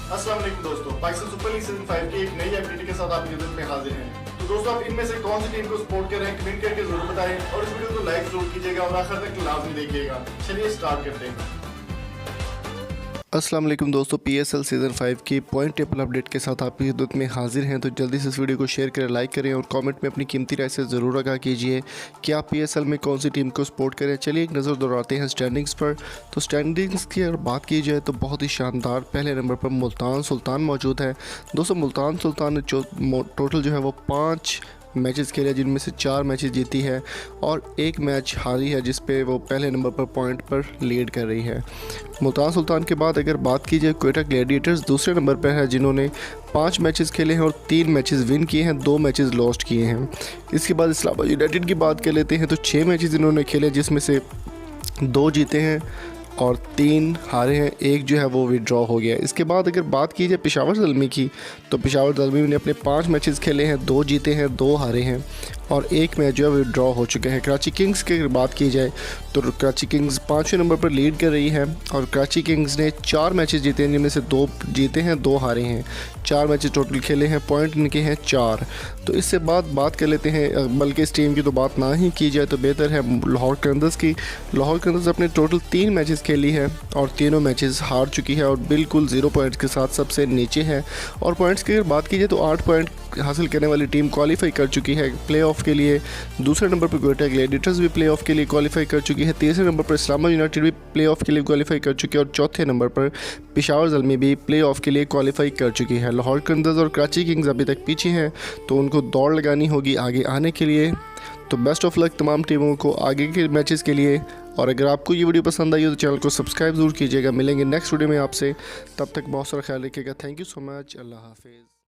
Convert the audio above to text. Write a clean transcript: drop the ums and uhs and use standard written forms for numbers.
अस्सलाम वालेकुम दोस्तों, पाकिस्तान सुपर लीग सीजन 5 की एक नई अपडेट के साथ आपकी खिदमत में हाजिर हैं। तो दोस्तों, आप इनमें से कौन सी टीम को सपोर्ट कर रहे हैं कमेंट करके जरूर बताएं और इस वीडियो को लाइक जरूर कीजिएगा और आखिर तक लाजमी देखिएगा। चलिए स्टार्ट करते हैं। अस्सलाम वालेकुम दोस्तों, पीएसएल सीज़न 5 की पॉइंट टेबल अपडेट के साथ आपकी खिदमत में हाजिर हैं। तो जल्दी से इस वीडियो को शेयर करें, लाइक करें और कमेंट में अपनी कीमती राय से ज़रूर आगाह कीजिए कि आप पीएसएल में कौन सी टीम को सपोर्ट करें। चलिए एक नज़र दोहराते हैं स्टैंडिंग्स पर। तो स्टैंडिंग्स की अगर बात की जाए तो बहुत ही शानदार पहले नंबर पर मुल्तान सुल्तान मौजूद है। दोस्तों, मुल्तान सुल्तान ने टोटल जो है वो 5 मैचेस खेले, जिनमें से 4 मैचेस जीती है और 1 मैच हारी है, जिस पे वो पहले नंबर पर पॉइंट पर लीड कर रही है। मुल्तान सुल्तान के बाद अगर बात की जाए क्वेटा ग्लैडिएटर्स दूसरे नंबर पर है, जिन्होंने 5 मैचेस खेले हैं और 3 मैचेस विन किए हैं, 2 मैचेस लॉस्ट किए हैं। इसके बाद इस्लामाबाद यूनाइटेड की बात कर लेते हैं तो 6 मैचेस इन्होंने खेले, जिसमें से 2 जीते हैं और 3 हारे हैं, 1 जो है वो विड्रॉ हो गया। इसके बाद अगर बात की जाए पेशावर ज़ल्मी की तो पेशावर ज़ल्मी ने अपने 5 मैचेस खेले हैं, 2 जीते हैं, 2 हारे हैं और 1 मैच जो है विड्रॉ हो चुके हैं। कराची किंग्स की अगर बात की जाए तो कराची किंग्स 5वें नंबर पर लीड कर रही है और कराची किंग्स ने 4 मैचेस जीते हैं, जिनमें से 2 जीते हैं, 2 हारे हैं। 4 मैचेस टोटल खेले हैं, पॉइंट इनके हैं 4। तो इससे बात कर लेते हैं, बल्कि इस टीम की तो बात ना ही की जाए तो बेहतर है लाहौर कलंदर्स की। लाहौर कलंदर्स अपने टोटल 3 मैचेस खेली है और तीनों मैचेस हार चुकी है और बिल्कुल 0 पॉइंट्स के साथ सबसे नीचे है। और पॉइंट्स की अगर बात की जाए तो 8 पॉइंट हासिल करने वाली टीम क्वालिफाई कर चुकी है प्लेऑफ के लिए। दूसरे नंबर पर क्वेटा ग्लैडिएटर्स भी प्लेऑफ के लिए क्वालिफाई कर चुकी है। तीसरे नंबर पर इस्लामाबाद यूनाइटेड भी प्लेऑफ के लिए क्वालिफाई कर चुकी है और चौथे नंबर पर पेशावर ज़ल्मी भी प्लेऑफ के लिए क्वालिफाई कर चुकी है। लाहौर कलंदर्स और कराची किंग्स अभी तक पीछे हैं, तो उनको दौड़ लगानी होगी आगे आने के लिए। तो बेस्ट ऑफ लक तमाम टीमों को आगे के मैचेस के लिए। और अगर आपको ये वीडियो पसंद आई हो तो चैनल को सब्सक्राइब ज़रूर कीजिएगा। मिलेंगे नेक्स्ट वीडियो में आपसे, तब तक बहुत सारा ख्याल रखिएगा। Thank you so much. अल्लाह हाफिज़।